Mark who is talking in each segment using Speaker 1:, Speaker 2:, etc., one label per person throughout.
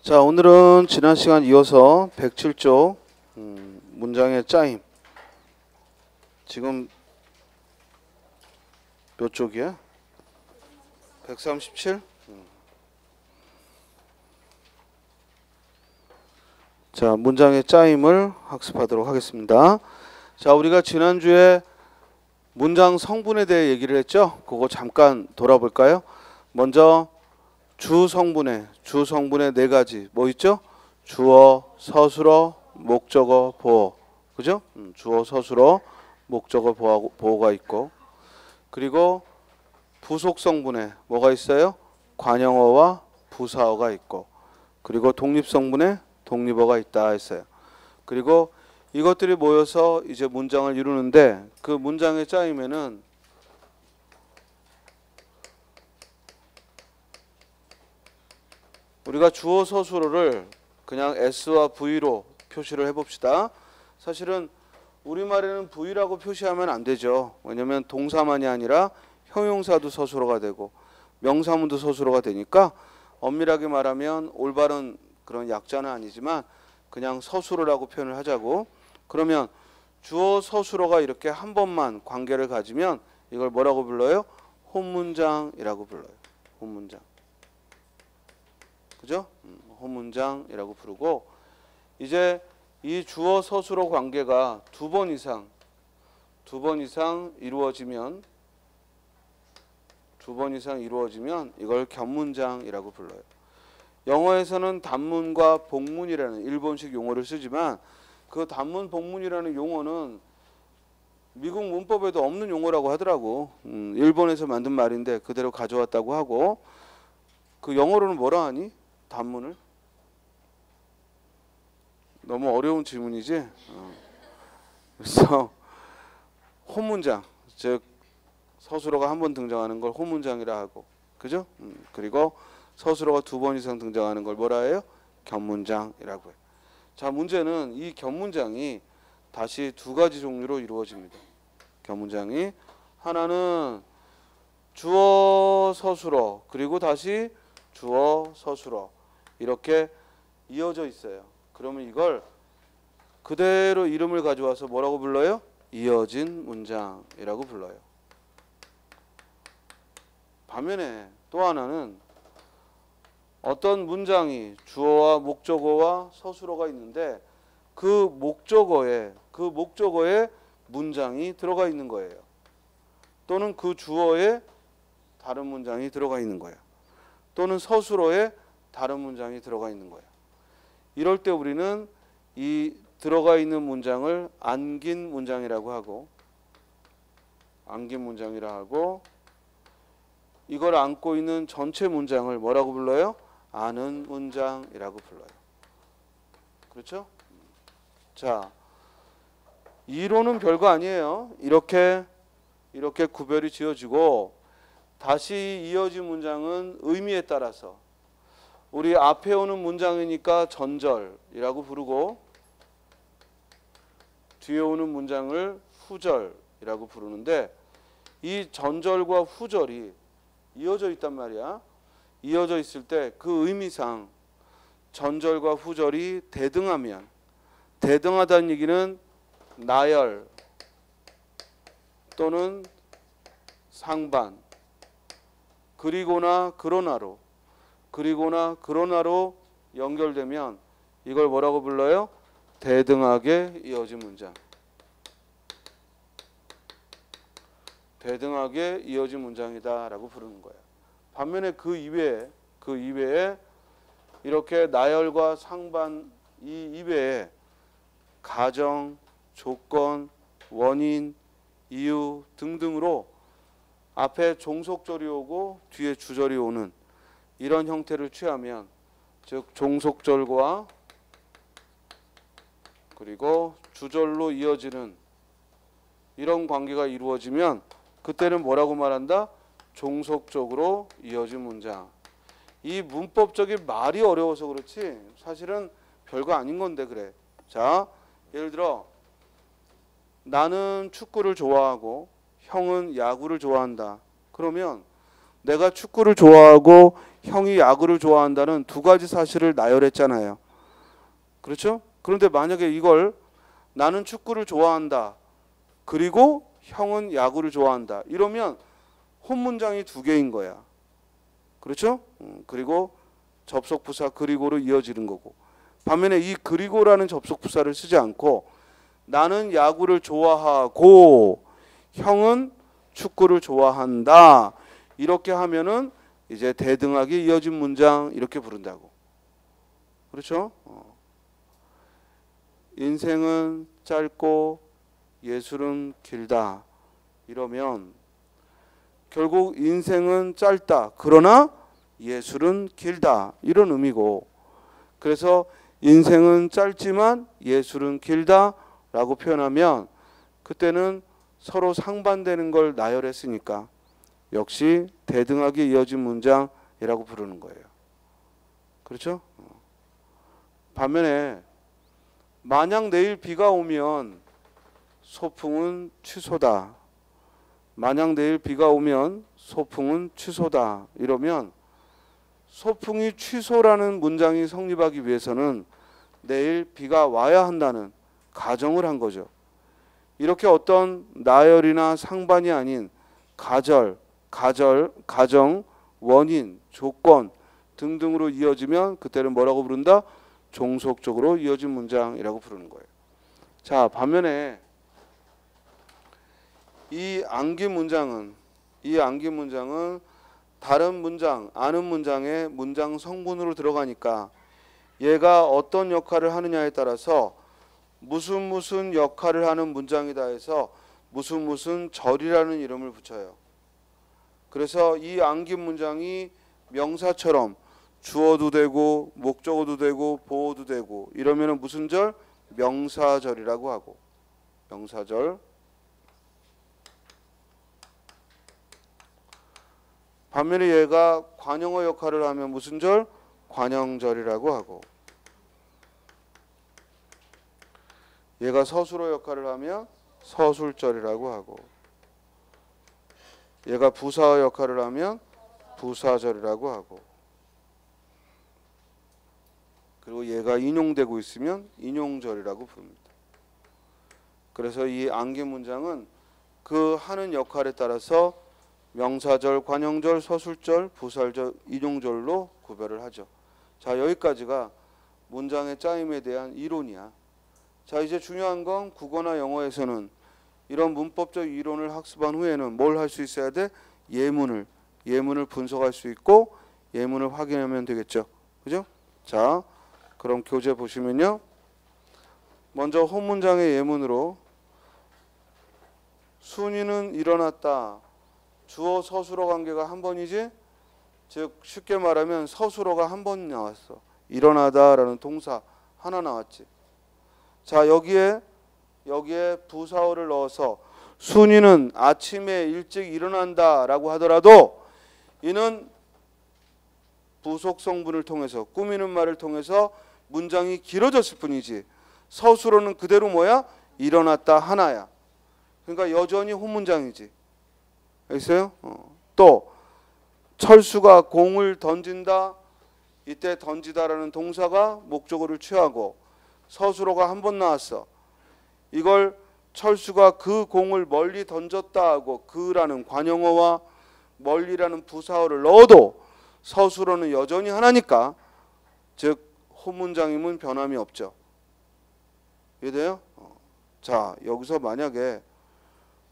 Speaker 1: 자, 오늘은 지난 시간 이어서 107쪽 문장의 짜임. 지금 몇 쪽이야? 137? 자, 문장의 짜임을 학습하도록 하겠습니다. 자, 우리가 지난주에 문장 성분에 대해 얘기를 했죠? 그거 잠깐 돌아볼까요? 먼저 주 성분의 네 가지 뭐 있죠? 주어, 서술어, 목적어, 보어. 그죠? 주어, 서술어, 목적어, 보어가 있고, 그리고 부속 성분에 뭐가 있어요? 관형어와 부사어가 있고, 그리고 독립 성분에 독립어가 있다 했어요. 그리고 이것들이 모여서 이제 문장을 이루는데, 그 문장의 짜임에는 우리가 주어 서술어를 그냥 S와 V로 표시를 해봅시다. 사실은 우리말에는 V라고 표시하면 안 되죠. 왜냐면 동사만이 아니라 형용사도 서술어가 되고 명사문도 서술어가 되니까, 엄밀하게 말하면 올바른 그런 약자는 아니지만 그냥 서술어라고 표현을 하자고. 그러면 주어 서술어가 이렇게 한 번만 관계를 가지면 이걸 뭐라고 불러요? 혼문장이라고 불러요. 혼문장. 그죠? 혼문장이라고 부르고, 이제 이 주어 서술어 관계가 두 번 이상 이루어지면 이걸 견문장이라고 불러요. 영어에서는 단문과 복문이라는 일본식 용어를 쓰지만, 그 단문 복문이라는 용어는 미국 문법에도 없는 용어라고 하더라고. 일본에서 만든 말인데 그대로 가져왔다고 하고, 그 영어로는 뭐라 하니? 단문을? 너무 어려운 질문이지? 그래서 혼문장, 즉 서술어가 한 번 등장하는 걸 혼문장이라 하고, 그죠? 그리고 서술어가 두 번 이상 등장하는 걸 뭐라 해요? 견문장이라고 해요. 자, 문제는 이 견문장이 다시 두 가지 종류로 이루어집니다. 견문장이 하나는 주어 서술어, 그리고 다시 주어 서술어, 이렇게 이어져 있어요. 그러면 이걸 그대로 이름을 가져와서 뭐라고 불러요? 이어진 문장이라고 불러요. 반면에 또 하나는 어떤 문장이 주어와 목적어와 서술어가 있는데 그 목적어에 문장이 들어가 있는 거예요. 또는 그 주어에 다른 문장이 들어가 있는 거예요. 또는 서술어에 다른 문장이 들어가 있는 거예요. 이럴 때 우리는 이 들어가 있는 문장을 안긴 문장이라고 하고, 이걸 안고 있는 전체 문장을 뭐라고 불러요? 아는 문장이라고 불러요. 그렇죠? 자, 이론은 별거 아니에요. 이렇게 구별이 지어지고, 다시 이어진 문장은 의미에 따라서 우리 앞에 오는 문장이니까 전절이라고 부르고, 뒤에 오는 문장을 후절이라고 부르는데, 이 전절과 후절이 이어져 있단 말이야. 이어져 있을 때 그 의미상 전절과 후절이 대등하면, 대등하다는 얘기는 나열 또는 상반, 그리고나 그러나로 연결되면 이걸 뭐라고 불러요? 대등하게 이어진 문장. 대등하게 이어진 문장이다라고 부르는 거예요. 반면에 그 이외에 이렇게 나열과 상반 이 이외에 가정, 조건, 원인, 이유 등등으로 앞에 종속절이 오고 뒤에 주절이 오는 이런 형태를 취하면, 즉 종속절과 그리고 주절로 이어지는 이런 관계가 이루어지면 그때는 뭐라고 말한다? 종속적으로 이어진 문장. 이 문법적인 말이 어려워서 그렇지 사실은 별거 아닌 건데 그래. 자, 예를 들어 나는 축구를 좋아하고 형은 야구를 좋아한다. 그러면 내가 축구를 좋아하고 형이 야구를 좋아한다는 두 가지 사실을 나열했잖아요. 그렇죠? 그런데 만약에 이걸 나는 축구를 좋아한다. 그리고 형은 야구를 좋아한다. 이러면 혼문장이 두 개인 거야. 그렇죠? 그리고 접속부사 그리고로 이어지는 거고. 반면에 이 그리고라는 접속부사를 쓰지 않고 나는 야구를 좋아하고 형은 축구를 좋아한다. 이렇게 하면은 이제 대등하게 이어진 문장 이렇게 부른다고. 그렇죠? 인생은 짧고 예술은 길다. 이러면 결국 인생은 짧다. 그러나 예술은 길다. 이런 의미고. 그래서 인생은 짧지만 예술은 길다 라고 표현하면 그때는 서로 상반되는 걸 나열했으니까 역시 대등하게 이어진 문장이라고 부르는 거예요. 그렇죠? 반면에 만약 내일 비가 오면 소풍은 취소다. 만약 내일 비가 오면 소풍은 취소다. 이러면 소풍이 취소라는 문장이 성립하기 위해서는 내일 비가 와야 한다는 가정을 한 거죠. 이렇게 어떤 나열이나 상반이 아닌 가정, 원인, 조건 등등으로 이어지면 그때는 뭐라고 부른다? 종속적으로 이어진 문장이라고 부르는 거예요. 자, 반면에 이 암기 문장은 다른 문장, 아는 문장의 문장 성분으로 들어가니까 얘가 어떤 역할을 하느냐에 따라서 무슨 역할을 하는 문장이다 해서 무슨 절이라는 이름을 붙여요. 그래서 이 암기 문장이 명사처럼 주어도 되고 목적어도 되고 보어도 되고 이러면은 무슨 절? 명사절이라고 하고. 명사절. 반면에 얘가 관용어 역할을 하면 무슨 절? 관형절이라고 하고. 얘가 서술어 역할을 하면 서술절이라고 하고. 얘가 부사어 역할을 하면 부사절이라고 하고. 그리고 얘가 인용되고 있으면 인용절이라고 부릅니다. 그래서 이 암기 문장은 그 하는 역할에 따라서 명사절, 관형절, 서술절, 부사절, 인용절로 구별을 하죠. 자, 여기까지가 문장의 짜임에 대한 이론이야. 자, 이제 중요한 건 국어나 영어에서는 이런 문법적 이론을 학습한 후에는 뭘 할 수 있어야 돼? 예문을 분석할 수 있고 예문을 확인하면 되겠죠. 그죠? 자, 그럼 교재 보시면요. 먼저 홈문장의 예문으로 순이는 일어났다. 주어 서술어 관계가 한 번이지? 즉 쉽게 말하면 서술어가 한 번 나왔어. 일어나다라는 동사 하나 나왔지. 자, 여기에 부사어를 넣어서 순이는 아침에 일찍 일어난다라고 하더라도 이는 부속성분을 통해서 꾸미는 말을 통해서 문장이 길어졌을 뿐이지 서술어는 그대로 뭐야? 일어났다 하나야. 그러니까 여전히 홈문장이지. 알겠어요? 또 철수가 공을 던진다. 이때 던지다라는 동사가 목적어를 취하고 서술어가 한 번 나왔어. 이걸 철수가 그 공을 멀리 던졌다 하고 그라는 관용어와 멀리라는 부사어를 넣어도 서술어는 여전히 하나니까 즉 홈문장임은 변함이 없죠. 이해돼요? 자, 여기서 만약에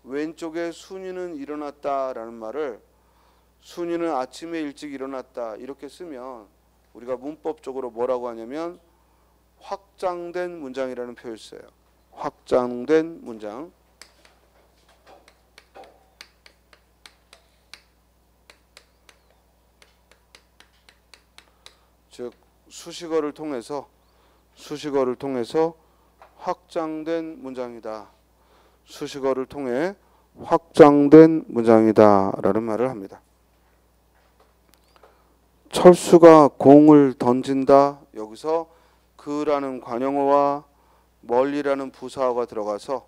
Speaker 1: 왼쪽에 순이는 일어났다라는 말을 순이는 아침에 일찍 일어났다 이렇게 쓰면 우리가 문법적으로 뭐라고 하냐면 확장된 문장이라는 표현을 써요. 확장된 문장. 즉 수식어를 통해서 확장된 문장이다. 수식어를 통해 확장된 문장이다라는 말을 합니다. 철수가 공을 던진다. 여기서 그라는 관용어와 멀리라는 부사어가 들어가서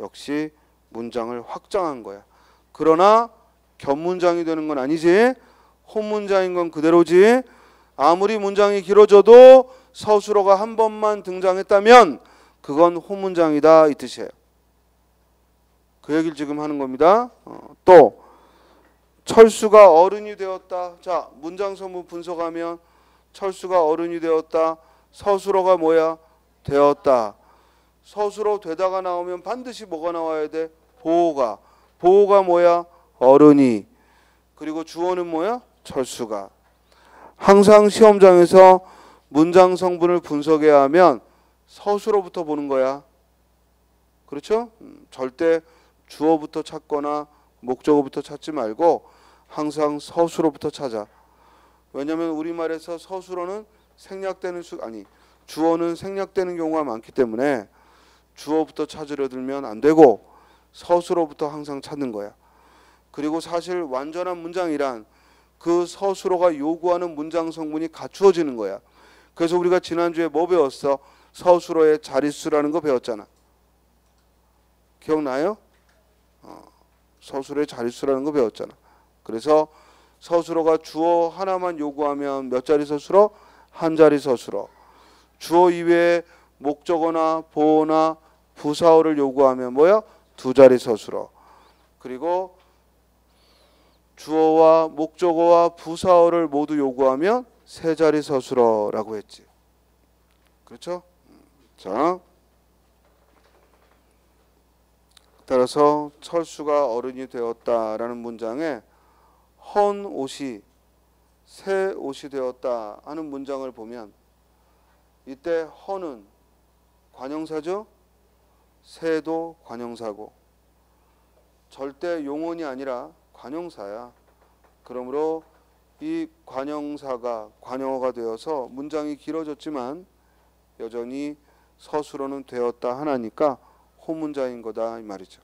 Speaker 1: 역시 문장을 확장한 거야. 그러나 겹문장이 되는 건 아니지. 홈문장인 건 그대로지. 아무리 문장이 길어져도 서술어가 한 번만 등장했다면 그건 홈문장이다 이 뜻이에요. 그 얘기를 지금 하는 겁니다. 또 철수가 어른이 되었다. 자, 문장 선문 분석하면 철수가 어른이 되었다. 서술어가 뭐야? 되었다. 서술어 되다가 나오면 반드시 뭐가 나와야 돼? 보호가. 보호가 뭐야? 어른이. 그리고 주어는 뭐야? 철수가. 항상 시험장에서 문장 성분을 분석해야 하면 서술어부터 보는 거야. 그렇죠? 절대 주어부터 찾거나 목적어부터 찾지 말고 항상 서술어부터 찾아. 왜냐하면 우리말에서 서술어는 생략되는 주어는 생략되는 경우가 많기 때문에 주어부터 찾으려 들면 안 되고 서술어부터 항상 찾는 거야. 그리고 사실 완전한 문장이란 그 서술어가 요구하는 문장 성분이 갖추어지는 거야. 그래서 우리가 지난주에 뭐 배웠어? 서술어의 자릿수라는 거 배웠잖아. 기억나요? 서술어의 자릿수라는 거 배웠잖아. 그래서 서술어가 주어 하나만 요구하면 몇 자리 서술어? 한 자리 서술어. 주어 이외에 목적어나 보어나 부사어를 요구하면 뭐야? 두 자리 서술어. 그리고 주어와 목적어와 부사어를 모두 요구하면 세 자리 서술어라고 했지. 그렇죠? 자, 따라서 철수가 어른이 되었다라는 문장에 헌 옷이 새 옷이 되었다 하는 문장을 보면 이때 헌은 관형사죠. 새도 관형사고 절대 용언이 아니라 관형사야. 그러므로 이 관형사가 관형어가 되어서 문장이 길어졌지만 여전히 서술어는 되었다 하나니까 호문장인 거다 이 말이죠.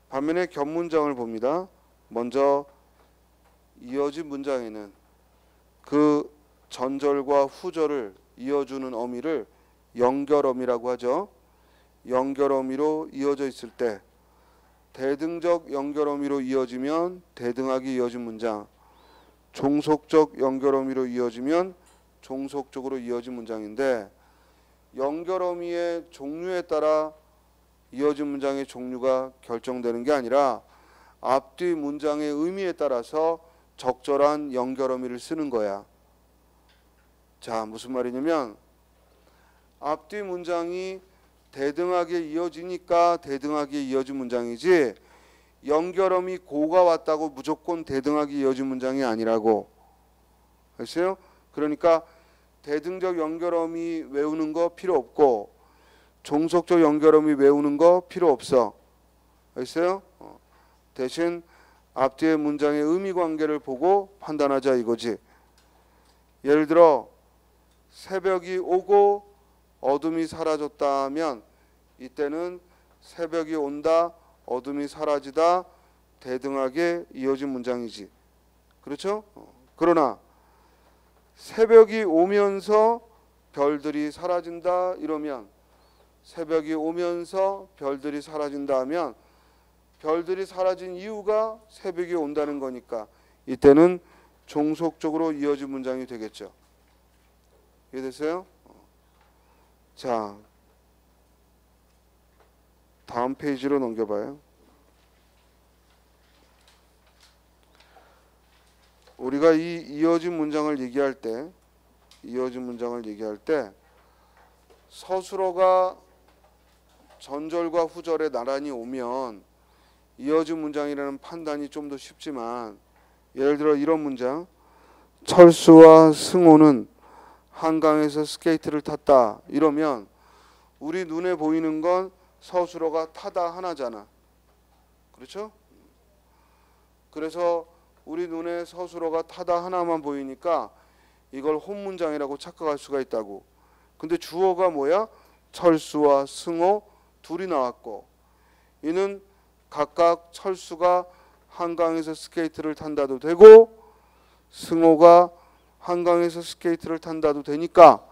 Speaker 1: 반면에 겹문장을 봅니다. 먼저 이어진 문장에는 그 전절과 후절을 이어주는 어미를 연결어미라고 하죠. 연결어미로 이어져 있을 때 대등적 연결어미로 이어지면 대등하게 이어진 문장, 종속적 연결어미로 이어지면 종속적으로 이어진 문장인데 연결어미의 종류에 따라 이어진 문장의 종류가 결정되는 게 아니라 앞뒤 문장의 의미에 따라서 적절한 연결어미를 쓰는 거야. 자, 무슨 말이냐면 앞뒤 문장이 대등하게 이어지니까 대등하게 이어진 문장이지 연결어미 고가 왔다고 무조건 대등하게 이어진 문장이 아니라고. 알겠어요? 그러니까 대등적 연결어미 외우는 거 필요 없고 종속적 연결어미 외우는 거 필요 없어. 알겠어요? 대신 앞뒤의 문장의 의미 관계를 보고 판단하자 이거지. 예를 들어 새벽이 오고 어둠이 사라졌다면 이때는 새벽이 온다, 어둠이 사라지다 대등하게 이어진 문장이지. 그렇죠? 그러나 새벽이 오면서 별들이 사라진다 이러면 새벽이 오면서 별들이 사라진다 하면 별들이 사라진 이유가 새벽이 온다는 거니까 이때는 종속적으로 이어진 문장이 되겠죠. 이해됐어요? 자, 다음 페이지로 넘겨봐요. 우리가 이 이어진 문장을 얘기할 때 서술어가 전절과 후절에 나란히 오면 이어진 문장이라는 판단이 좀 더 쉽지만 예를 들어 이런 문장, 철수와 승호는 한강에서 스케이트를 탔다 이러면 우리 눈에 보이는 건 서술어가 타다 하나잖아. 그렇죠? 그래서 우리 눈에 서술어가 타다 하나만 보이니까 이걸 혼문장이라고 착각할 수가 있다고. 근데 주어가 뭐야? 철수와 승호 둘이 나왔고 이는 각각 철수가 한강에서 스케이트를 탄다도 되고 승호가 한강에서 스케이트를 탄다도 되니까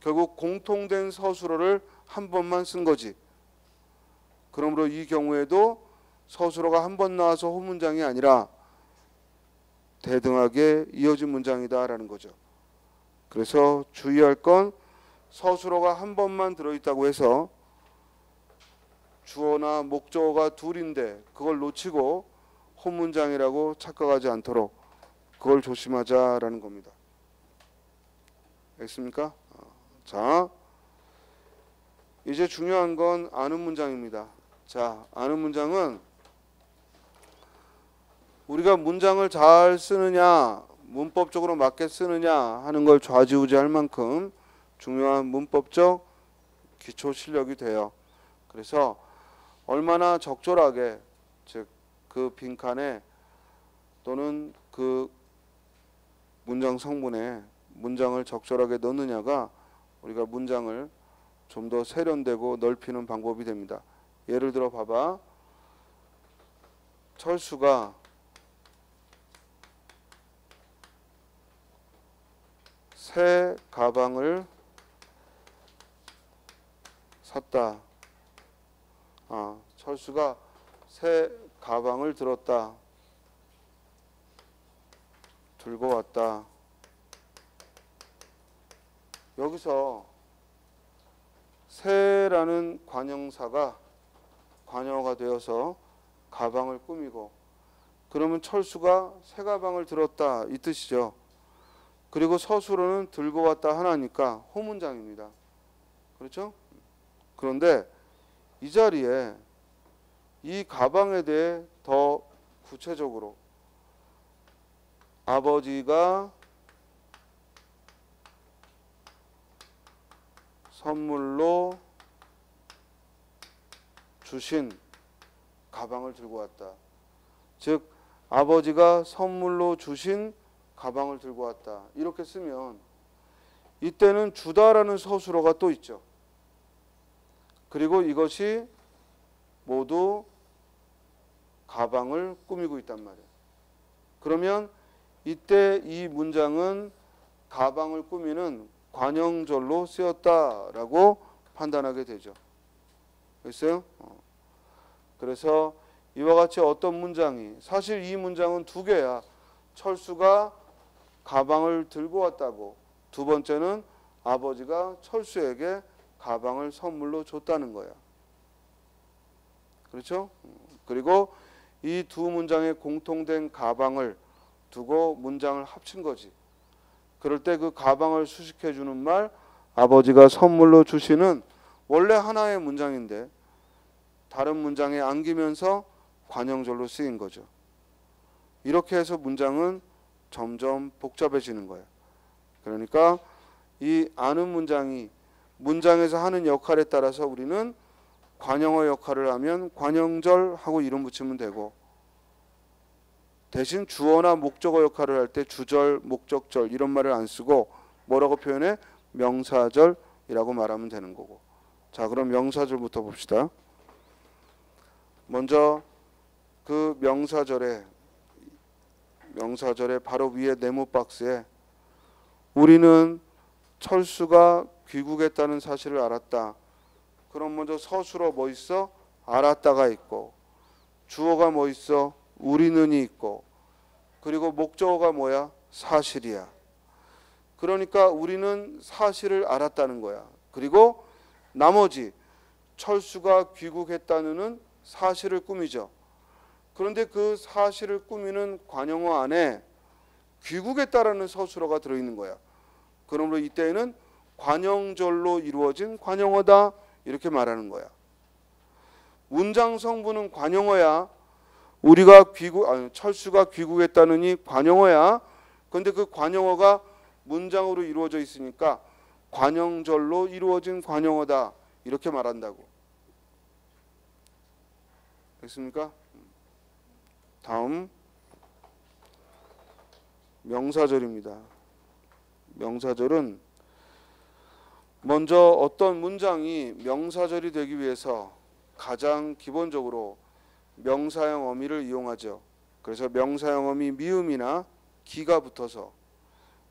Speaker 1: 결국 공통된 서술어를 한 번만 쓴 거지. 그러므로 이 경우에도 서술어가 한 번 나와서 호문장이 아니라 대등하게 이어진 문장이다라는 거죠. 그래서 주의할 건 서술어가 한 번만 들어있다고 해서 주어나 목적어가 둘인데 그걸 놓치고 혼문장이라고 착각하지 않도록 그걸 조심하자라는 겁니다. 알겠습니까? 자, 이제 중요한 건 아는 문장입니다. 자, 아는 문장은 우리가 문장을 잘 쓰느냐, 문법적으로 맞게 쓰느냐 하는 걸 좌지우지할 만큼 중요한 문법적 기초 실력이 돼요. 그래서 얼마나 적절하게, 즉 그 빈칸에 또는 그 문장 성분에 문장을 적절하게 넣느냐가 우리가 문장을 좀 더 세련되고 넓히는 방법이 됩니다. 예를 들어 봐봐. 철수가 새 가방을 샀다. 철수가 새 가방을 들었다. 들고 왔다. 여기서 새라는 관형사가 관형어가 되어서 가방을 꾸미고, 그러면 철수가 새 가방을 들었다 이 뜻이죠. 그리고 서술어는 들고 왔다 하나니까 호문장입니다. 그렇죠? 그런데 이 자리에 이 가방에 대해 더 구체적으로 아버지가 선물로 주신 가방을 들고 왔다. 즉 아버지가 선물로 주신 가방을 들고 왔다. 이렇게 쓰면 이때는 주다라는 서술어가 또 있죠. 그리고 이것이 모두 가방을 꾸미고 있단 말이에요. 그러면 이때 이 문장은 가방을 꾸미는 관형절로 쓰였다라고 판단하게 되죠. 됐어요? 그래서 이와 같이 어떤 문장이, 사실 이 문장은 두 개야. 철수가 가방을 들고 왔다고, 두 번째는 아버지가 철수에게 가방을 선물로 줬다는 거야. 그렇죠? 그리고 이 두 문장의 공통된 가방을 두고 문장을 합친 거지. 그럴 때 그 가방을 수식해 주는 말, 아버지가 선물로 주시는, 원래 하나의 문장인데 다른 문장에 안기면서 관형절로 쓰인 거죠. 이렇게 해서 문장은 점점 복잡해지는 거예요. 그러니까 이 아는 문장이 문장에서 하는 역할에 따라서 우리는 관형어 역할을 하면 관형절 하고 이름 붙이면 되고, 대신 주어나 목적어 역할을 할 때 주절, 목적절 이런 말을 안 쓰고 뭐라고 표현해? 명사절이라고 말하면 되는 거고. 자, 그럼 명사절부터 봅시다. 먼저 그 명사절에 바로 위에 네모 박스에 우리는 철수가 귀국했다는 사실을 알았다. 그럼 먼저 서술어 뭐 있어? 알았다가 있고, 주어가 뭐 있어? 우리는이 있고, 그리고 목적어가 뭐야? 사실이야. 그러니까 우리는 사실을 알았다는 거야. 그리고 나머지 철수가 귀국했다는 사실을 꾸미죠. 그런데 그 사실을 꾸미는 관형어 안에 귀국했다라는 서술어가 들어있는 거야. 그러므로 이때에는 관형절로 이루어진 관형어다 이렇게 말하는 거야. 문장 성분은 관형어야. 우리가 철수가 귀국했다느니 관형어야. 그런데 그 관형어가 문장으로 이루어져 있으니까 관형절로 이루어진 관형어다 이렇게 말한다고. 됐습니까? 다음 명사절입니다. 명사절은 먼저 어떤 문장이 명사절이 되기 위해서 가장 기본적으로 명사형 어미를 이용하죠. 그래서 명사형 어미 미음이나 기가 붙어서,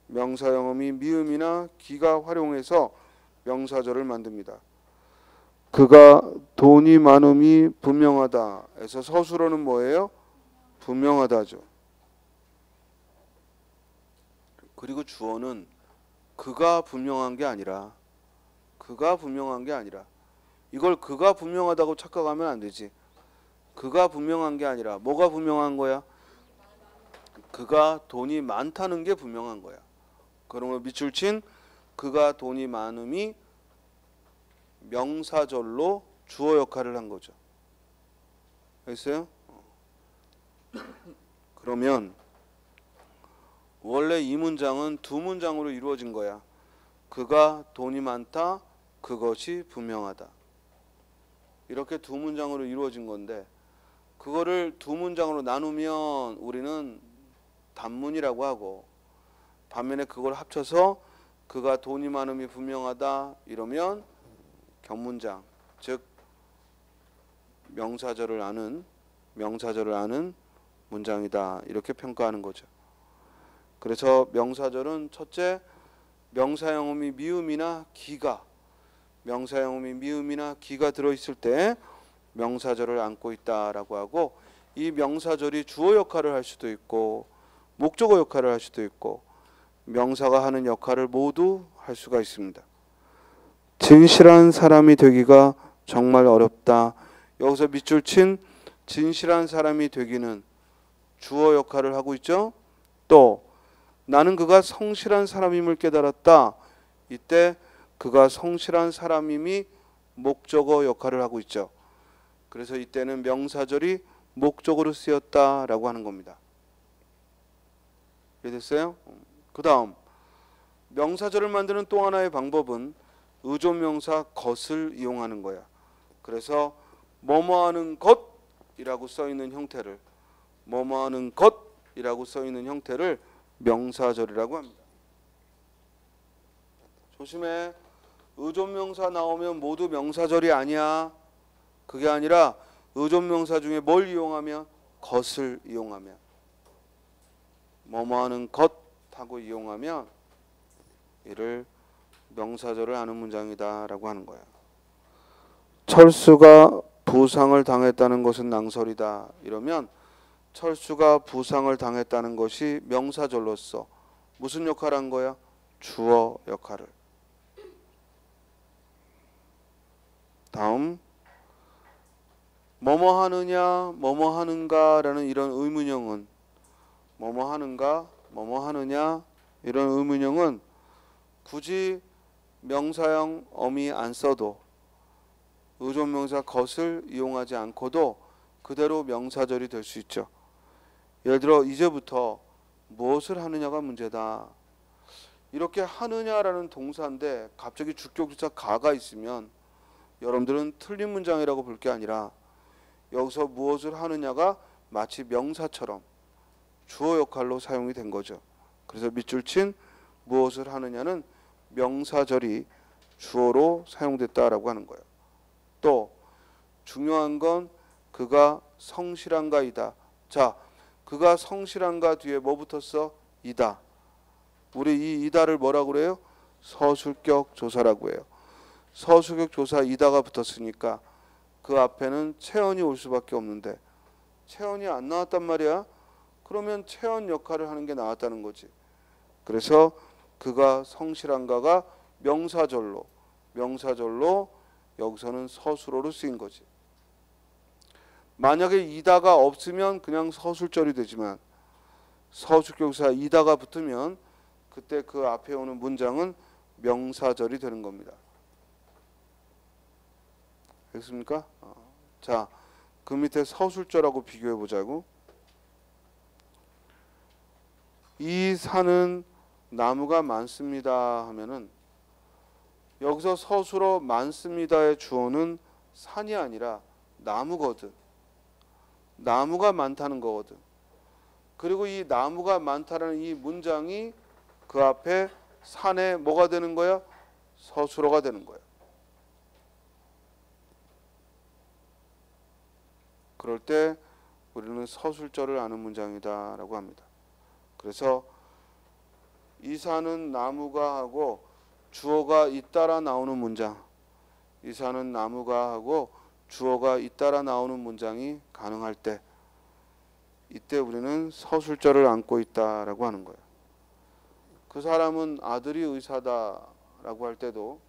Speaker 1: 명사형 어미 미음이나 기가 활용해서 명사절을 만듭니다. 그가 돈이 많음이 분명하다 해서 서술어는 뭐예요? 분명하다죠. 그리고 주어는 그가 분명한 게 아니라 이걸 그가 분명하다고 착각하면 안 되지. 그가 분명한 게 아니라 뭐가 분명한 거야? 그가 돈이 많다는 게 분명한 거야. 그러면 밑줄 친 그가 돈이 많음이 명사절로 주어 역할을 한 거죠. 알겠어요? 그러면 원래 이 문장은 두 문장으로 이루어진 거야. 그가 돈이 많다, 그것이 분명하다. 이렇게 두 문장으로 이루어진 건데 그거를 두 문장으로 나누면 우리는 단문이라고 하고, 반면에 그걸 합쳐서 그가 돈이 많음이 분명하다 이러면 견문장, 즉 명사절을 아는 문장이다 이렇게 평가하는 거죠. 그래서 명사절은 첫째, 명사형음이 미음이나 기가 들어있을 때 명사절을 안고 있다라고 하고, 이 명사절이 주어 역할을 할 수도 있고 목적어 역할을 할 수도 있고 명사가 하는 역할을 모두 할 수가 있습니다. 진실한 사람이 되기가 정말 어렵다. 여기서 밑줄 친 진실한 사람이 되기는 주어 역할을 하고 있죠. 또 나는 그가 성실한 사람임을 깨달았다. 이때 그가 성실한 사람임이 목적어 역할을 하고 있죠. 그래서 이때는 명사절이 목적어로 쓰였다라고 하는 겁니다. 이해됐어요? 그 다음 명사절을 만드는 또 하나의 방법은 의존명사 것을 이용하는 거야. 그래서 뭐뭐하는 것이라고 써있는 형태를 명사절이라고 합니다. 조심해. 의존명사 나오면 모두 명사절이 아니야. 그게 아니라 의존명사 중에 뭘 이용하면? 것을 이용하면, 뭐뭐하는 것하고 이용하면 이를 명사절을 아는 문장이다 라고 하는 거야. 철수가 부상을 당했다는 것은 낭설이다 이러면 철수가 부상을 당했다는 것이 명사절로서 무슨 역할을 한 거야? 주어 역할을. 다음 뭐뭐 하느냐 뭐뭐 하는가 라는 이런 의문형은, 뭐뭐 하는가 뭐뭐 하느냐 이런 의문형은 굳이 명사형 어미 안 써도 의존명사 것을 이용하지 않고도 그대로 명사절이 될 수 있죠. 예를 들어 이제부터 무엇을 하느냐가 문제다. 이렇게 하느냐라는 동사인데 갑자기 주격조사 가가 있으면 여러분들은 틀린 문장이라고 볼 게 아니라 여기서 무엇을 하느냐가 마치 명사처럼 주어 역할로 사용이 된 거죠. 그래서 밑줄 친 무엇을 하느냐는 명사절이 주어로 사용됐다라고 하는 거예요. 또 중요한 건 그가 성실한가이다. 자, 그가 성실한가 뒤에 뭐 붙었어? 이다. 우리 이 이다를 뭐라고 그래요? 서술격 조사라고 해요. 서술격 조사 이다가 붙었으니까 그 앞에는 체언이 올 수밖에 없는데 체언이 안 나왔단 말이야. 그러면 체언 역할을 하는 게 나왔다는 거지. 그래서 그가 성실한가가 명사절로 여기서는 서술어로 쓰인 거지. 만약에 이다가 없으면 그냥 서술절이 되지만 서술격사 이다가 붙으면 그때 그 앞에 오는 문장은 명사절이 되는 겁니다. 알겠습니까? 자, 그 밑에 서술절하고 비교해 보자고. 이 산은 나무가 많습니다 하면은 여기서 서술어 많습니다의 주어는 산이 아니라 나무거든. 나무가 많다는 거거든. 그리고 이 나무가 많다는 이 문장이 그 앞에 산에 뭐가 되는 거야? 서술어가 되는 거야. 그럴 때 우리는 서술절을 아는 문장이다 라고 합니다. 그래서 이 산은 나무가 하고 주어가 잇따라 나오는 문장, 이 산은 나무가 하고 주어가 잇따라 나오는 문장이 가능할 때 이때 우리는 서술절을 안고 있다라고 하는 거예요. 그 사람은 아들이 의사다라고 할 때도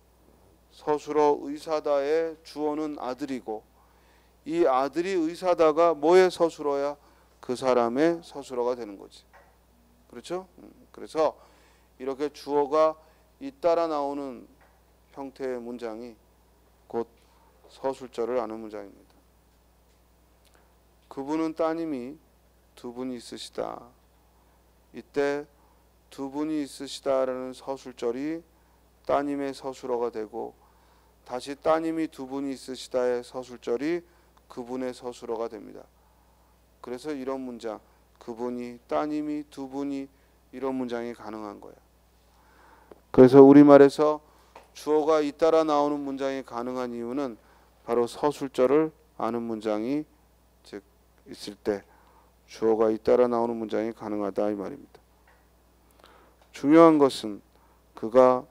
Speaker 1: 서술어 의사다의 주어는 아들이고 이 아들이 의사다가 뭐의 서술어야? 그 사람의 서술어가 되는 거지. 그렇죠? 그래서 이렇게 주어가 잇따라 나오는 형태의 문장이 곧 서술절을 아는 문장입니다. 그분은 따님이 두 분이 있으시다. 이때 두 분이 있으시다라는 서술절이 따님의 서술어가 되고 다시 따님이 두 분이 있으시다의 서술절이 그분의 서술어가 됩니다. 그래서 이런 문장, 그분이, 따님이, 두 분이 이런 문장이 가능한 거야. 그래서 우리말에서 주어가 잇따라 나오는 문장이 가능한 이유는 바로 서술절을 아는 문장이 즉 있을 때 주어가 잇따라 나오는 문장이 가능하다 이 말입니다. 중요한 것은 그가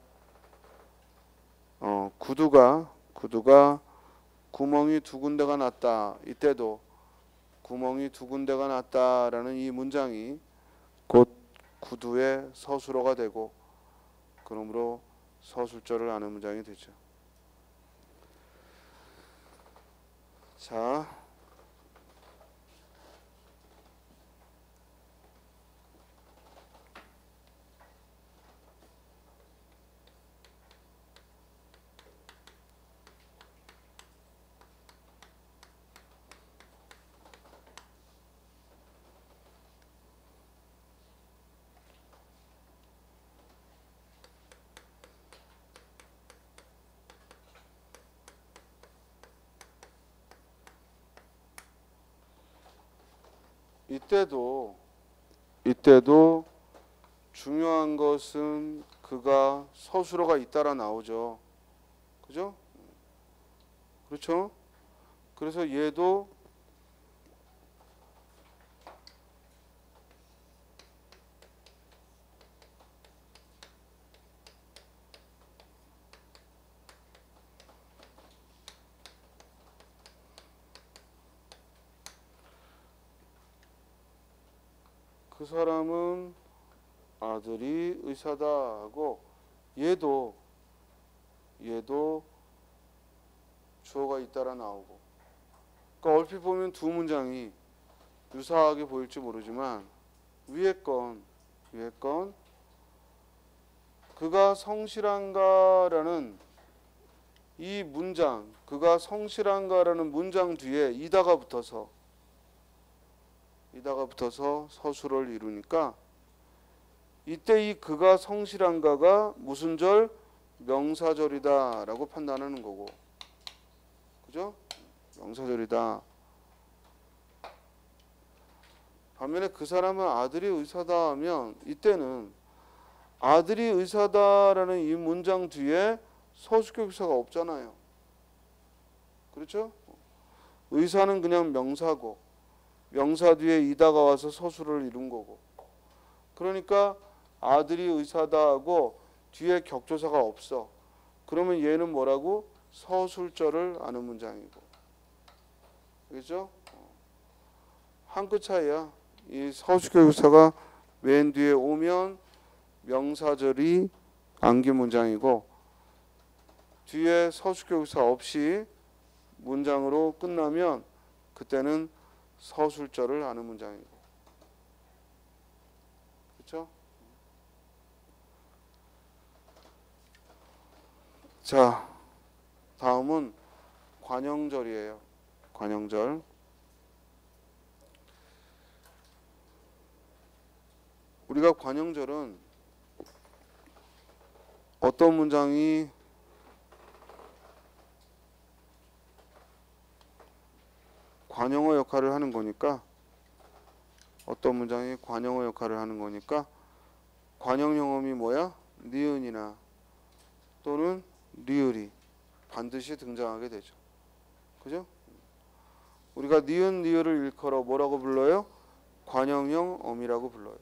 Speaker 1: 구두가 구멍이 두 군데가 났다. 이때도 구멍이 두 군데가 났다라는 이 문장이 곧 구두의 서술어가 되고 그러므로 서술절을 아는 문장이 되죠. 자, 이때도 중요한 것은 그가 서술어가 잇따라 나오죠. 그죠? 그렇죠? 그래서 얘도 그 사람은 아들이 의사다 하고 얘도 주어가 잇따라 나오고 그러니까 얼핏 보면 두 문장이 유사하게 보일지 모르지만 위에 건 그가 성실한가라는 이 문장 그가 성실한가라는 문장 뒤에 이다가 붙어서 서술어를 이루니까 이때 이 그가 성실한가가 무슨 절? 명사절이다 라고 판단하는 거고 그죠? 명사절이다. 반면에 그 사람은 아들이 의사다 하면 이때는 아들이 의사다라는 이 문장 뒤에 서술격사가 없잖아요. 그렇죠? 의사는 그냥 명사고 명사 뒤에 이다가 와서 서술을 이룬 거고 그러니까 아들이 의사다 하고 뒤에 격조사가 없어. 그러면 얘는 뭐라고? 서술절을 아는 문장이고 그렇죠? 한 끗 차이야. 이 서술격사가 맨 뒤에 오면 명사절이 안긴 문장이고 뒤에 서술격사 없이 문장으로 끝나면 그때는 서술절을 아는 문장이고 그렇죠? 자, 다음은 관형절이에요. 관형절. 우리가 관형절은 어떤 문장이 관형어 역할을 하는 거니까 어떤 문장이 관형어 역할을 하는 거니까 관형용음이 뭐야? 니은이나 또는 리을이 반드시 등장하게 되죠. 그죠? 우리가 니은 리을을 일컬어 뭐라고 불러요? 관형형 어미라고 불러요.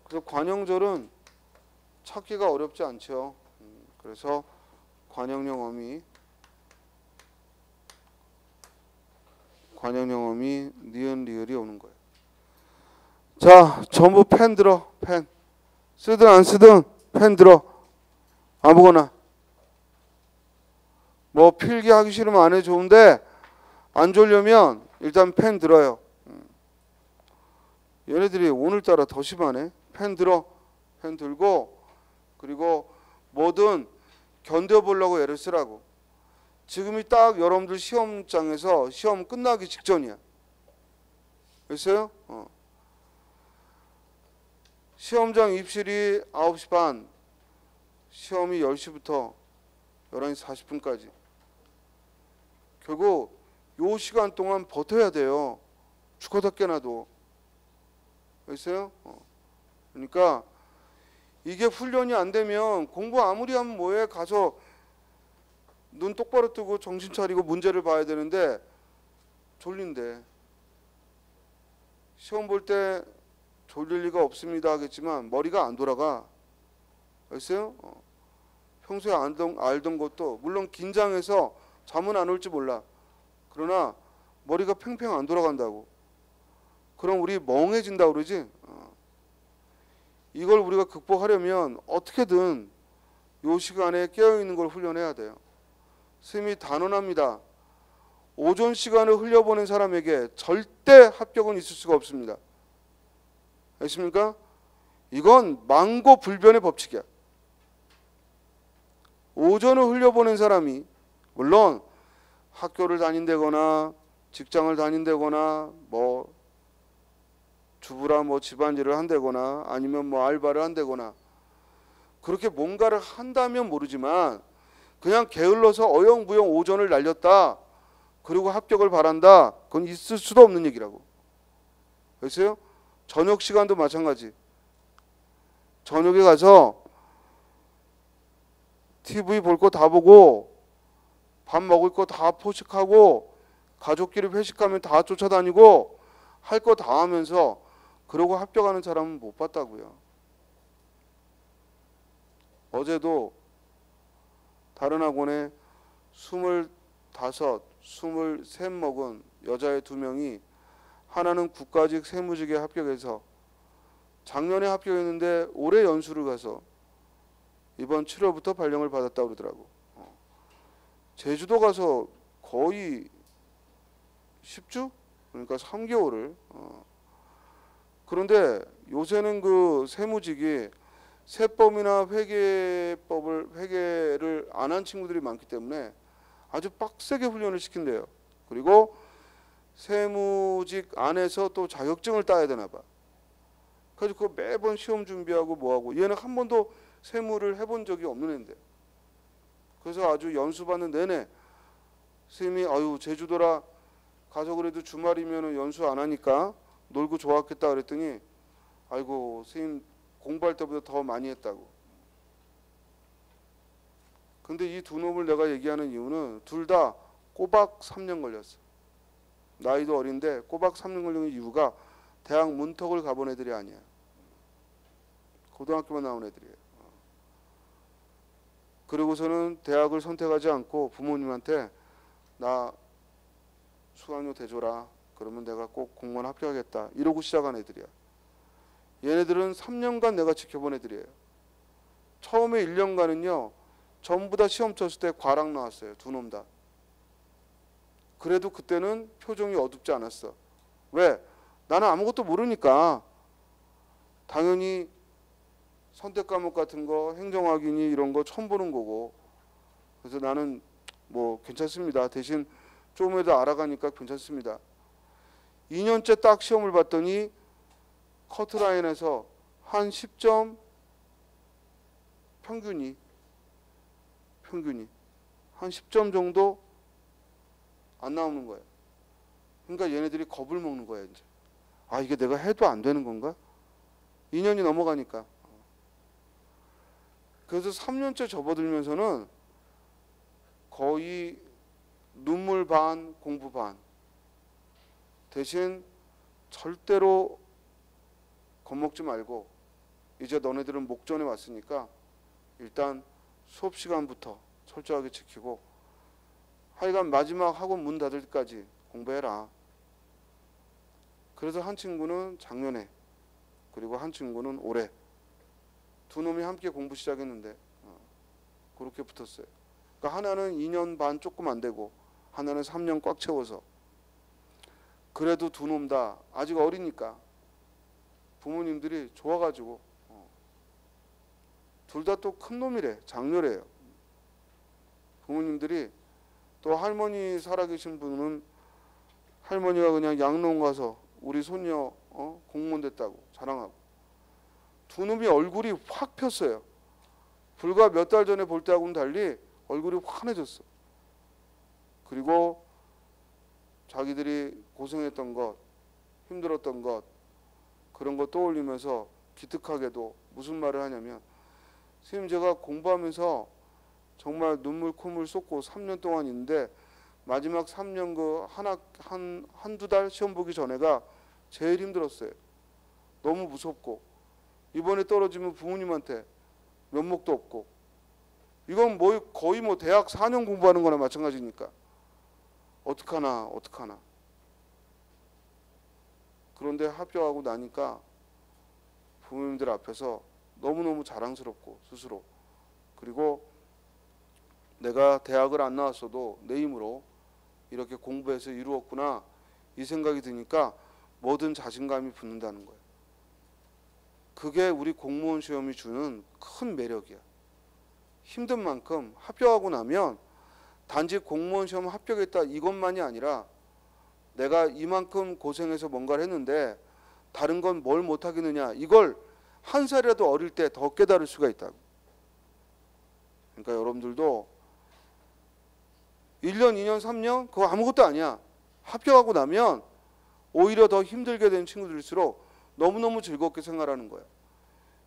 Speaker 1: 그래서 관형절은 찾기가 어렵지 않죠. 그래서 관형형 어미 니은 리을이 오는 거예요. 자, 전부 펜 들어. 펜. 쓰든 안 쓰든 펜 들어. 아무거나. 뭐 필기하기 싫으면 안 해 좋은데 안 졸려면 일단 펜 들어요. 얘네들이 오늘따라 더 심하네. 펜 들어. 펜 들고 그리고 뭐든 견뎌보려고 애를 쓰라고. 지금이 딱 여러분들 시험장에서 시험 끝나기 직전이야. 됐어요? 시험장 입실이 9시 반, 시험이 10시부터 11시 40분까지. 결국 요 시간 동안 버텨야 돼요. 죽어다 깨나도. 됐어요? 그러니까 이게 훈련이 안 되면 공부 아무리 하면 뭐해. 가서 눈 똑바로 뜨고 정신 차리고 문제를 봐야 되는데 졸린데. 시험 볼 때 졸릴 리가 없습니다 하겠지만 머리가 안 돌아가. 알겠어요? 평소에 알던 것도 물론 긴장해서 잠은 안 올지 몰라. 그러나 머리가 팽팽 안 돌아간다고. 그럼 우리 멍해진다고 그러지. 이걸 우리가 극복하려면 어떻게든 요 시간에 깨어있는 걸 훈련해야 돼요. 스님이 단언합니다. 오전 시간을 흘려보낸 사람에게 절대 합격은 있을 수가 없습니다. 아십니까? 이건 망고불변의 법칙이야. 오전을 흘려보낸 사람이 물론 학교를 다닌다거나 직장을 다닌다거나 뭐 주부라 뭐 집안일을 한다거나 아니면 뭐 알바를 한다거나 그렇게 뭔가를 한다면 모르지만 그냥 게을러서 어영부영 오전을 날렸다. 그리고 합격을 바란다. 그건 있을 수도 없는 얘기라고. 그래서요. 저녁 시간도 마찬가지. 저녁에 가서 TV 볼 거 다 보고 밥 먹을 거 다 포식하고 가족끼리 회식하면 다 쫓아다니고 할 거 다 하면서 그러고 합격하는 사람은 못 봤다고요. 어제도 다른 학원에 25, 23 먹은 여자애 2명이 하나는 국가직 세무직에 합격해서 작년에 합격했는데 올해 연수를 가서 이번 7월부터 발령을 받았다고 그러더라고. 제주도 가서 거의 10주? 그러니까 3개월을. 그런데 요새는 그 세무직이 세법이나 회계를 안 한 친구들이 많기 때문에 아주 빡세게 훈련을 시킨대요. 그리고 세무직 안에서 또 자격증을 따야 되나 봐. 그래서 그 매번 시험 준비하고 뭐하고 얘는 한 번도 세무를 해본 적이 없는 애인데. 그래서 아주 연수받는 내내 스님이 아유 제주도라 가서 그래도 주말이면 연수 안 하니까 놀고 좋았겠다 그랬더니 아이고 스님 공부할 때보다 더 많이 했다고. 근데 이 두 놈을 내가 얘기하는 이유는 둘 다 꼬박 3년 걸렸어. 나이도 어린데 꼬박 3년 걸린 이유가 대학 문턱을 가본 애들이 아니야. 고등학교만 나온 애들이에요. 그리고서는 대학을 선택하지 않고 부모님한테 나 수강료 대줘라. 그러면 내가 꼭 공무원 합격하겠다. 이러고 시작한 애들이야. 얘네들은 3년간 내가 지켜본 애들이에요. 처음에 1년간은요. 전부 다 시험 쳤을 때 과락 나왔어요. 두 놈 다. 그래도 그때는 표정이 어둡지 않았어. 왜? 나는 아무것도 모르니까 당연히 선택 과목 같은 거 행정학이니 이런 거 처음 보는 거고 그래서 나는 뭐 괜찮습니다. 대신 조금이라도 알아가니까 괜찮습니다. 2년째 딱 시험을 봤더니 커트라인에서 한 10점 평균이 한 10점 정도 안 나오는 거예요. 그러니까 얘네들이 겁을 먹는 거야 이제. 아 이게 내가 해도 안 되는 건가? 2년이 넘어가니까. 그래서 3년째 접어들면서는 거의 눈물 반 공부 반. 대신 절대로 겁먹지 말고 이제 너네들은 목전에 왔으니까 일단 수업 시간부터 철저하게 지키고 하여간 마지막 학원 문 닫을 때까지 공부해라. 그래서 한 친구는 작년에 그리고 한 친구는 올해 두 놈이 함께 공부 시작했는데 그렇게 붙었어요. 그러니까 하나는 2년 반 조금 안 되고 하나는 3년 꽉 채워서. 그래도 두 놈 다 아직 어리니까 부모님들이 좋아가지고 둘 다 또 큰 놈이래. 장녀래요. 부모님들이 또 할머니 살아계신 분은 할머니가 그냥 양농 가서 우리 손녀 공무원 됐다고 자랑하고. 두 놈이 얼굴이 확 폈어요. 불과 몇 달 전에 볼 때하고는 달리 얼굴이 환해졌어. 그리고 자기들이 고생했던 것, 힘들었던 것, 그런 거 떠올리면서 기특하게도 무슨 말을 하냐면, 선생님 제가 공부하면서 정말 눈물 콧물 쏟고 3년 동안 있는데 마지막 3년 그 한두 달 시험 보기 전에가 제일 힘들었어요. 너무 무섭고 이번에 떨어지면 부모님한테 면목도 없고, 이건 뭐 거의 뭐 대학 4년 공부하는 거나 마찬가지니까 어떡하나. 그런데 합격하고 나니까 부모님들 앞에서 너무너무 자랑스럽고 스스로, 그리고 내가 대학을 안 나왔어도 내 힘으로 이렇게 공부해서 이루었구나 이 생각이 드니까 뭐든 자신감이 붙는다는 거예요. 그게 우리 공무원 시험이 주는 큰 매력이야. 힘든 만큼 합격하고 나면 단지 공무원 시험 합격했다 이것만이 아니라 내가 이만큼 고생해서 뭔가를 했는데 다른 건 뭘 못하겠느냐, 이걸 한 살이라도 어릴 때 더 깨달을 수가 있다고. 그러니까 여러분들도 1년, 2년, 3년 그거 아무것도 아니야. 합격하고 나면 오히려 더 힘들게 된 친구들일수록 너무너무 즐겁게 생활하는 거야.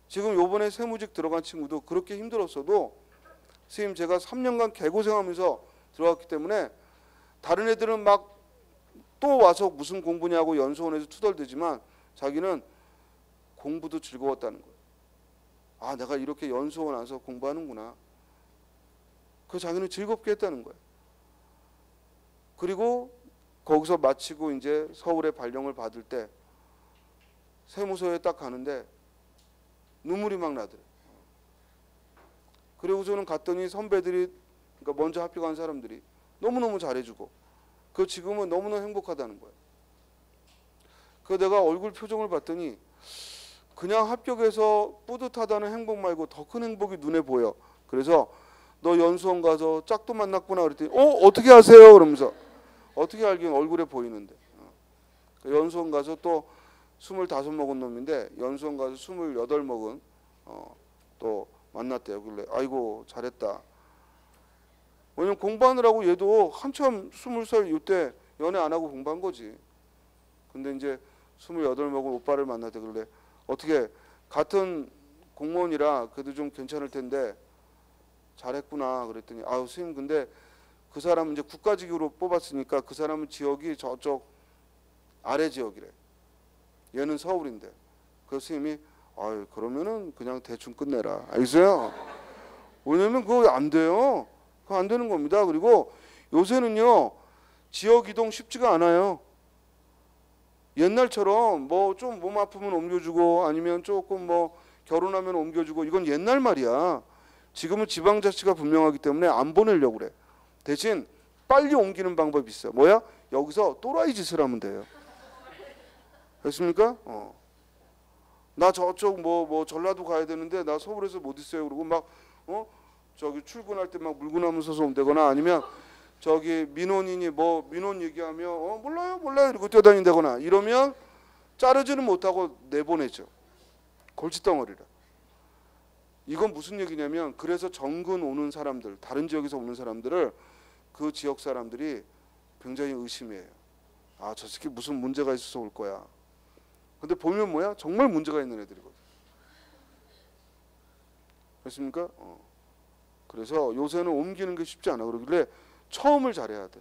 Speaker 1: 지금 요번에 세무직 들어간 친구도 그렇게 힘들었어도 선생님 제가 3년간 개고생하면서 들어갔기 때문에 다른 애들은 막 또 와서 무슨 공부냐고 연수원에서 투덜대지만 자기는 공부도 즐거웠다는 거예요. 아, 내가 이렇게 연수원 와서 공부하는구나. 그 자기는 즐겁게 했다는 거예요. 그리고 거기서 마치고 이제 서울에 발령을 받을 때 세무서에 딱 가는데 눈물이 막 나더래요. 그리고 저는 갔더니 선배들이, 그러니까 먼저 합격한 사람들이 너무너무 잘해주고 그 지금은 너무너무 행복하다는 거예요. 그 내가 얼굴 표정을 봤더니 그냥 합격해서 뿌듯하다는 행복 말고 더 큰 행복이 눈에 보여. 그래서 너 연수원 가서 짝도 만났구나 그랬더니 어떻게 아세요? 그러면서 어떻게 알긴 얼굴에 보이는데. 연수원 가서 또 25 먹은 놈인데 연수원 가서 28 먹은 또 만났대요. 그래 아이고 잘했다. 왜냐면 공부하느라고 얘도 한참 20살 이때 연애 안 하고 공부한 거지. 근데 이제 28 먹은 오빠를 만났대. 그래 어떻게 같은 공무원이라 그래도 좀 괜찮을 텐데 잘했구나 그랬더니 아유 선생님 근데 그 사람은 이제 국가직으로 뽑았으니까 그 사람은 지역이 저쪽 아래 지역이래. 얘는 서울인데. 그래서 선생님이 아유 그러면은 그냥 대충 끝내라. 알겠어요? 왜냐면 그거 안 돼요. 그거 안 되는 겁니다. 그리고 요새는요 지역 이동 쉽지가 않아요. 옛날처럼 뭐 좀 몸 아프면 옮겨주고 아니면 조금 뭐 결혼하면 옮겨주고 이건 옛날 말이야. 지금은 지방자치가 분명하기 때문에 안 보내려고 그래. 대신 빨리 옮기는 방법이 있어. 뭐야? 여기서 또라이 짓을 하면 돼요. 됐습니까? 나 저쪽 뭐 전라도 가야 되는데 나 서울에서 못 있어요. 그러고 막 저기 출근할 때 막 물구나무 서서 온다거나 아니면 저기 민원인이 뭐 민원 얘기하면 몰라요 이러고 뛰어다닌다거나 이러면 자르지는 못하고 내보내죠. 골칫덩어리라. 이건 무슨 얘기냐면 그래서 정근 오는 사람들, 다른 지역에서 오는 사람들을 그 지역 사람들이 굉장히 의심해요. 아, 저 새끼 무슨 문제가 있어서 올 거야. 근데 보면 뭐야? 정말 문제가 있는 애들이거든. 그렇습니까? 그래서 요새는 옮기는 게 쉽지 않아. 그러길래 처음을 잘해야 돼.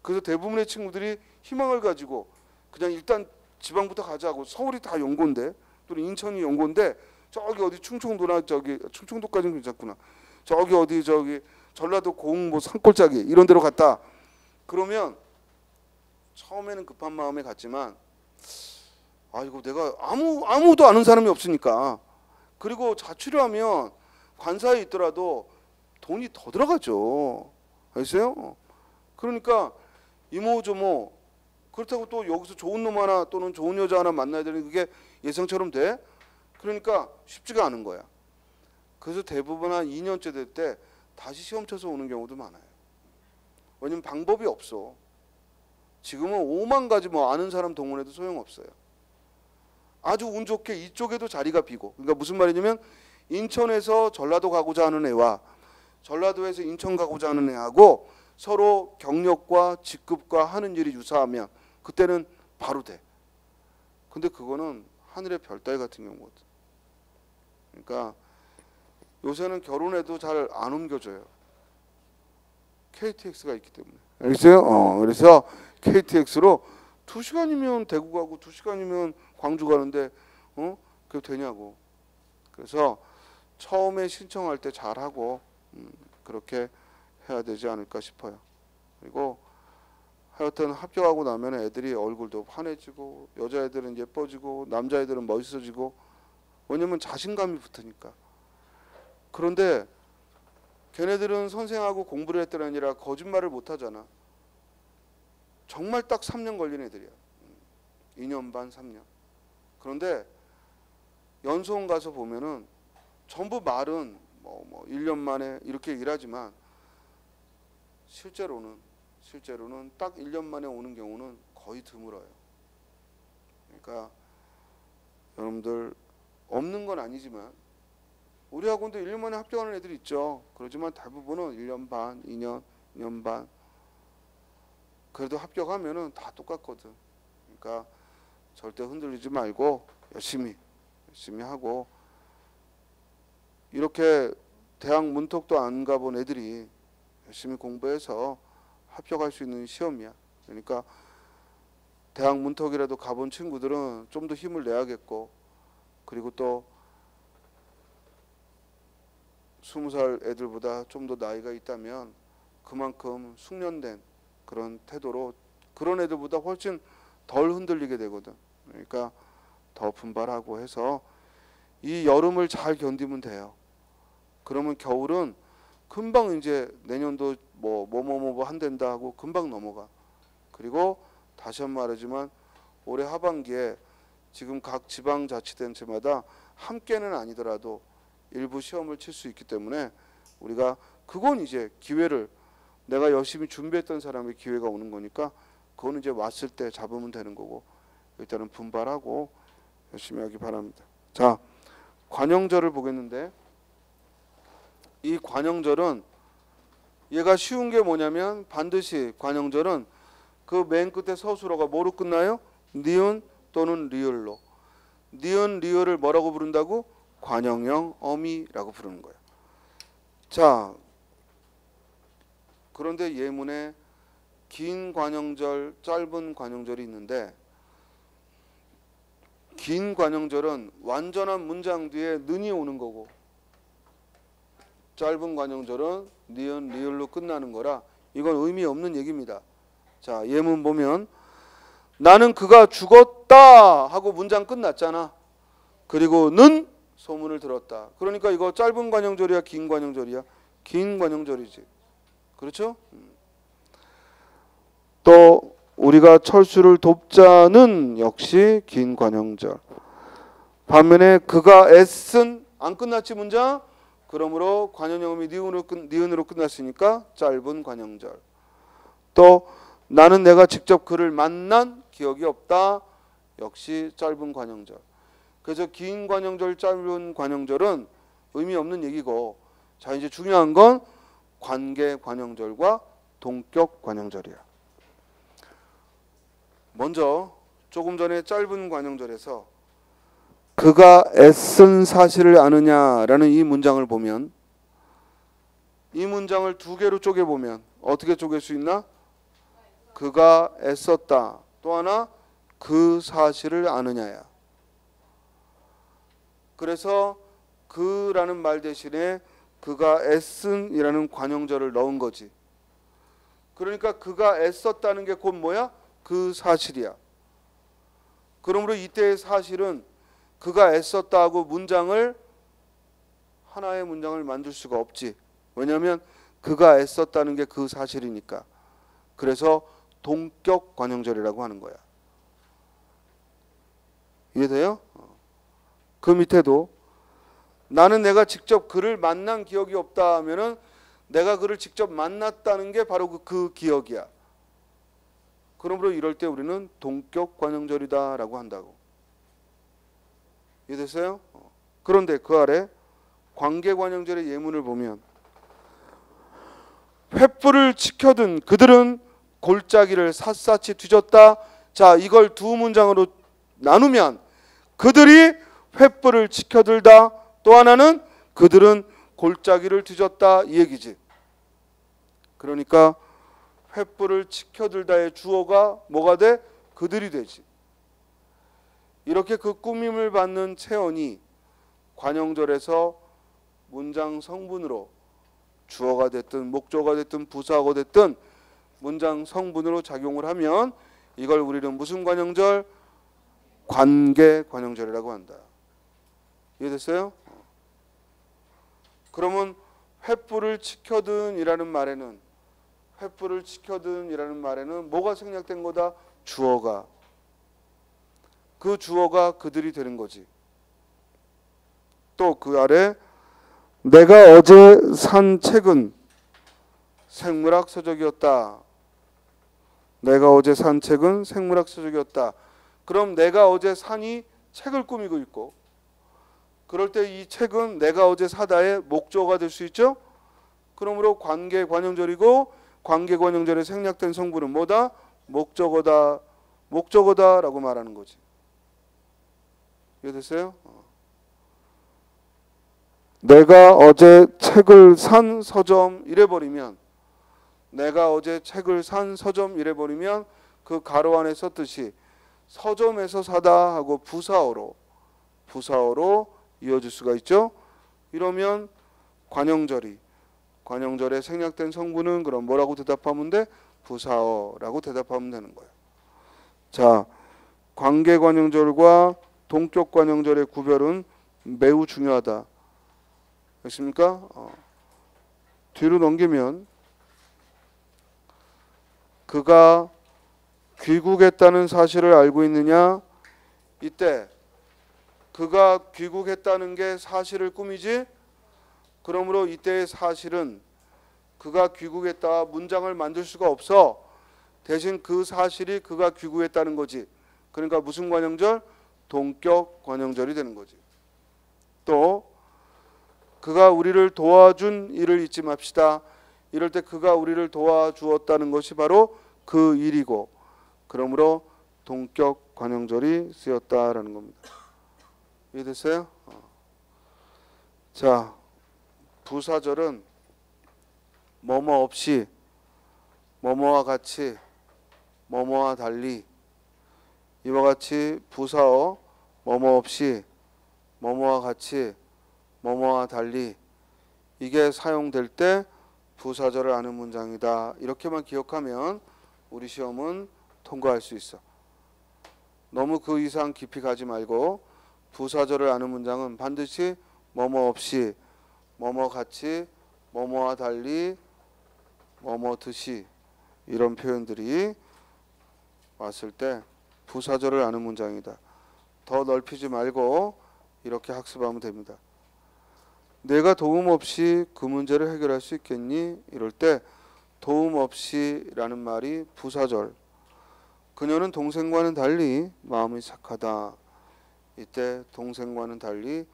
Speaker 1: 그래서 대부분의 친구들이 희망을 가지고 그냥 일단 지방부터 가자고. 서울이 다 연고인데 또 인천이 연고인데 저기 어디 충청도나 저기 충청도까지는 괜찮구나. 저기 어디 저기 전라도 고흥 뭐 산골짜기 이런 데로 갔다. 그러면 처음에는 급한 마음에 갔지만 아이고 내가 아무도 아는 사람이 없으니까 그리고 자취를 하면 관사에 있더라도 돈이 더 들어가죠. 알겠어요? 그러니까 이모저모 그렇다고 또 여기서 좋은 놈 하나 또는 좋은 여자 하나 만나야 되는 그게 예상처럼 돼? 그러니까 쉽지가 않은 거야. 그래서 대부분 한 2년째 될 때 다시 시험 쳐서 오는 경우도 많아요. 왜냐면 방법이 없어. 지금은 5만 가지 뭐 아는 사람 동원해도 소용없어요. 아주 운 좋게 이쪽에도 자리가 비고. 그러니까 무슨 말이냐면 인천에서 전라도 가고자 하는 애와 전라도에서 인천 가고자 하는 애하고 서로 경력과 직급과 하는 일이 유사하면 그때는 바로 돼. 근데 그거는 하늘의 별 따위 같은 경우거든. 그러니까 요새는 결혼해도 잘 안 옮겨져요. KTX가 있기 때문에. 알겠어요? 그래서 KTX로 2시간이면 대구 가고 2시간이면 광주 가는데 그게 되냐고. 그래서 처음에 신청할 때 잘하고 그렇게 해야 되지 않을까 싶어요. 그리고 하여튼 합격하고 나면 애들이 얼굴도 환해지고 여자애들은 예뻐지고 남자애들은 멋있어지고 왜냐면 자신감이 붙으니까. 그런데 걔네들은 선생하고 공부를 했던 아니라 거짓말을 못 하잖아. 정말 딱 3년 걸린 애들이야. 2년 반 3년. 그런데 연수원 가서 보면은 전부 말은 뭐 1년 만에 이렇게 일하지만 실제로는 딱 1년 만에 오는 경우는 거의 드물어요. 그러니까 여러분들 없는 건 아니지만 우리 학원도 1년 만에 합격하는 애들이 있죠. 그렇지만 대부분은 1년 반, 2년, 2년 반. 그래도 합격하면은 다 똑같거든. 그러니까 절대 흔들리지 말고 열심히 하고 이렇게 대학 문턱도 안 가본 애들이 열심히 공부해서 합격할 수 있는 시험이야. 그러니까 대학 문턱이라도 가본 친구들은 좀 더 힘을 내야겠고 그리고 또 20살 애들보다 좀 더 나이가 있다면 그만큼 숙련된 그런 태도로 그런 애들보다 훨씬 덜 흔들리게 되거든. 그러니까 더 분발하고 해서 이 여름을 잘 견디면 돼요. 그러면 겨울은 금방 이제 내년도 뭐 한댄다 하고 금방 넘어가. 그리고 다시 한 번 말하지만 올해 하반기에 지금 각 지방자치단체마다 함께는 아니더라도 일부 시험을 칠 수 있기 때문에 우리가 그건 이제 기회를 내가 열심히 준비했던 사람의 기회가 오는 거니까 그건 이제 왔을 때 잡으면 되는 거고 일단은 분발하고 열심히 하기 바랍니다. 자, 관영절을 보겠는데 이 관영절은 얘가 쉬운 게 뭐냐면 반드시 관영절은 그 맨 끝에 서술어가 뭐로 끝나요? 니은 또는 리을로. 니은 리을을 뭐라고 부른다고? 관영형 어미라고 부르는 거예요. 자, 그런데 예문에 긴 관영절, 짧은 관영절이 있는데 긴 관영절은 완전한 문장 뒤에 는이 오는 거고 짧은 관영절은 니은 리을로 끝나는 거라 이건 의미 없는 얘기입니다. 자, 예문 보면 나는 그가 죽었다 하고 문장 끝났잖아. 그리고 는 소문을 들었다. 그러니까 이거 짧은 관영절이야, 긴 관영절이야? 긴 관영절이지. 그렇죠? 또 우리가 철수를 돕자는 역시 긴 관영절. 반면에 그가 애쓴 안 끝났지 문장? 그러므로 관형형음이 니은으로 끝났으니까 짧은 관영절. 또 나는 내가 직접 그를 만난 기억이 없다. 역시 짧은 관영절. 그래서 긴 관영절, 짧은 관영절은 의미 없는 얘기고 자 이제 중요한 건 관계 관영절과 동격 관영절이야. 먼저 조금 전에 짧은 관영절에서 그가 애쓴 사실을 아느냐라는 이 문장을 보면 이 문장을 두 개로 쪼개보면 어떻게 쪼갤 수 있나? 그가 애썼다. 또 하나 그 사실을 아느냐야. 그래서 그라는 말 대신에 그가 애쓴이라는 관형절을 넣은 거지. 그러니까 그가 애썼다는 게 곧 뭐야? 그 사실이야. 그러므로 이때의 사실은 그가 애썼다 하고 문장을 하나의 문장을 만들 수가 없지. 왜냐하면 그가 애썼다는 게 그 사실이니까. 그래서 동격 관용절이라고 하는 거야. 이해돼요? 그 밑에도 나는 내가 직접 그를 만난 기억이 없다 하면은 내가 그를 직접 만났다는 게 바로 그 기억이야. 그러므로 이럴 때 우리는 동격 관용절이다라고 한다고. 이해됐어요? 그런데 그 아래 관계 관용절의 예문을 보면 횃불을 지켜든 그들은 골짜기를 샅샅이 뒤졌다. 자, 이걸 두 문장으로 나누면 그들이 횃불을 지켜들다. 또 하나는 그들은 골짜기를 뒤졌다 이 얘기지. 그러니까 횃불을 지켜들다의 주어가 뭐가 돼? 그들이 되지. 이렇게 그 꾸밈을 받는 체언이 관용절에서 문장 성분으로 주어가 됐든 목조가 됐든 부사어가 됐든 문장 성분으로 작용을 하면 이걸 우리는 무슨 관용절? 관계 관용절이라고 한다. 이해됐어요? 그러면 횃불을 지켜든 이라는 말에는 뭐가 생략된 거다? 주어가. 그 주어가 그들이 되는 거지. 또 그 아래 내가 어제 산 책은 생물학 서적이었다. 내가 어제 산 책은 생물학 서적이었다. 그럼 내가 어제 산이 책을 꾸미고 있고 그럴 때 이 책은 내가 어제 사다의 목조가 될 수 있죠. 그러므로 관계 관용절이고 관계 관용절에 생략된 성분은 뭐다? 목적어다. 목적어다라고 말하는 거지. 이해됐어요? 내가 어제 책을 산 서점 이래버리면 내가 어제 책을 산 서점 이래버리면 그 가로 안에 썼듯이 서점에서 사다 하고 부사어로 이어질 수가 있죠. 이러면 관용절에 생략된 성분은 그럼 뭐라고 대답하면 돼? 부사어라고 대답하면 되는 거예요. 자, 관계 관용절과 동격 관용절의 구별은 매우 중요하다. 됐습니까? 뒤로 넘기면 그가 귀국했다는 사실을 알고 있느냐? 이때 그가 귀국했다는 게 사실을 꾸미지? 그러므로 이때의 사실은 그가 귀국했다 문장을 만들 수가 없어. 대신 그 사실이 그가 귀국했다는 거지. 그러니까 무슨 관용절? 동격 관용절이 되는 거지. 또 그가 우리를 도와준 일을 잊지 맙시다. 이럴 때 그가 우리를 도와주었다는 것이 바로 그 일이고 그러므로 동격 관용절이 쓰였다라는 겁니다. 이해됐어요? 자, 부사절은 뭐뭐 없이, 뭐뭐와 같이, 뭐뭐와 달리 이와 같이 부사어 뭐뭐 없이, 뭐뭐와 같이, 뭐뭐와 달리 이게 사용될 때 부사절을 아는 문장이다. 이렇게만 기억하면 우리 시험은 통과할 수 있어. 너무 그 이상 깊이 가지 말고 부사절을 아는 문장은 반드시 뭐뭐 없이, 뭐뭐 같이, 뭐뭐와 달리, 뭐뭐 듯이 이런 표현들이 왔을 때 부사절을 아는 문장이다. 더 넓히지 말고 이렇게 학습하면 됩니다. 내가 도움 없이 그 문제를 해결할 수 있겠니? 이럴 때 도움 없이라는 말이 부사절. 그녀는 동생과는 달리 마음이 착하다. 이때 동생과는 달리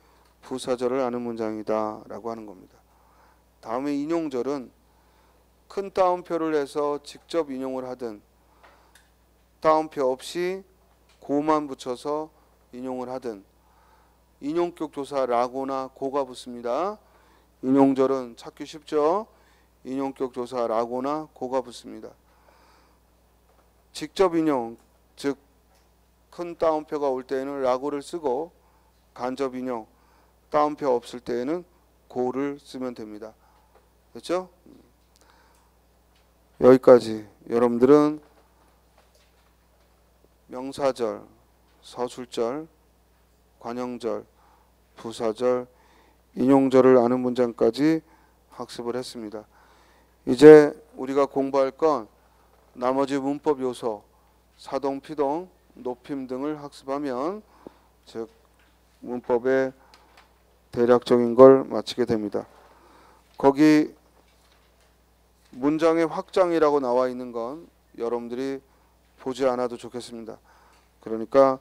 Speaker 1: 부사절을 아는 문장이다 라고 하는 겁니다. 다음에 인용절은 큰 따옴표를 해서 직접 인용을 하든 따옴표 없이 고만 붙여서 인용을 하든 인용격 조사 라고나 고가 붙습니다. 인용절은 찾기 쉽죠. 인용격 조사 라고나 고가 붙습니다. 직접 인용, 즉 큰 따옴표가 올 때에는 라고를 쓰고 간접 인용, 따옴표 없을 때에는 고를 쓰면 됩니다. 됐죠? 여기까지. 여러분들은 명사절, 서술절, 관용절, 부사절 인용절을 아는 문장까지 학습을 했습니다. 이제 우리가 공부할 건 나머지 문법 요소, 사동, 피동, 높임 등을 학습하면 즉 문법의 대략적인 걸 마치게 됩니다. 거기 문장의 확장이라고 나와 있는 건 여러분들이 보지 않아도 좋겠습니다. 그러니까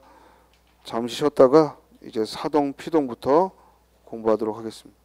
Speaker 1: 잠시 쉬었다가 이제 사동, 피동부터 공부하도록 하겠습니다.